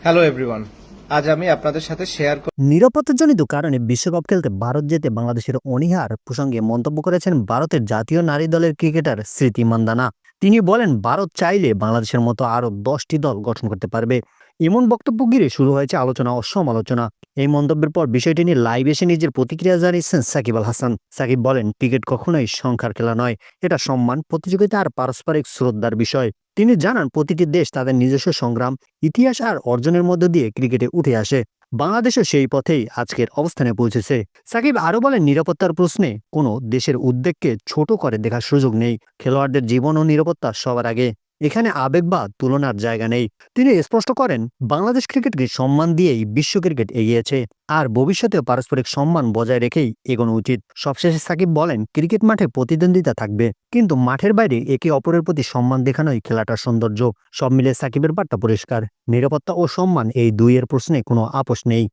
Hello everyone, আজ আমি আপনাদের সাথে শেয়ার নিরাপত্তাজনিত কারণে বিশ্বকাপ খেলতে ভারত যেতে বাংলাদেশের অনীহার প্রসঙ্গে মন্তব্য করেছেন ভারতের জাতীয় নারী দলের ক্রিকেটার স্মৃতি মান্দানা। তিনি বলেন, ভারত চাইলে বাংলাদেশের মতো আরও 10টি দল গঠন করতে পারবে। এমন বক্তব্য ঘিরে শুরু হয়েছে আলোচনা ও সমালোচনা। এই মন্তব্যের পর বিষয়টি নিয়ে লাইভ এসে নিজের প্রতিক্রিয়া জানিয়েছেন সাকিব আল হাসান। সাকিব বলেন, ক্রিকেট কখনোই সংখ্যার খেলা নয়, এটা সম্মান, প্রতিযোগিতা আর পারস্পরিক শ্রদ্ধার বিষয়। তিনি জানান, প্রতিটি দেশ তাদের নিজস্ব সংগ্রাম, ইতিহাস আর অর্জনের মধ্য দিয়ে ক্রিকেটে উঠে আসে। বাংলাদেশও সেই পথেই আজকের অবস্থানে পৌঁছেছে। সাকিব আরও বলেন, নিরাপত্তার প্রশ্নে কোনো দেশের উদ্বেগকে ছোট করে দেখার সুযোগ নেই। খেলোয়াড়দের জীবন ও নিরাপত্তা সবার আগে। এখানে আবেগ বা তুলনার জায়গা নেই। তিনি স্পষ্ট করেন, বাংলাদেশ ক্রিকেটকে সম্মান দিয়েই বিশ্ব ক্রিকেট এগিয়েছে, আর ভবিষ্যতেও পারস্পরিক সম্মান বজায় রেখেই এগোনো উচিত। সবশেষে সাকিব বলেন, ক্রিকেট মাঠে প্রতিদ্বন্দ্বিতা থাকবে, কিন্তু মাঠের বাইরে একে অপরের প্রতি সম্মান দেখানোই খেলাটার সৌন্দর্য। সব মিলে সাকিবের বার্তা পরিষ্কার, নিরাপত্তা ও সম্মান এই দুইয়ের প্রশ্নে কোনো আপোষ নেই।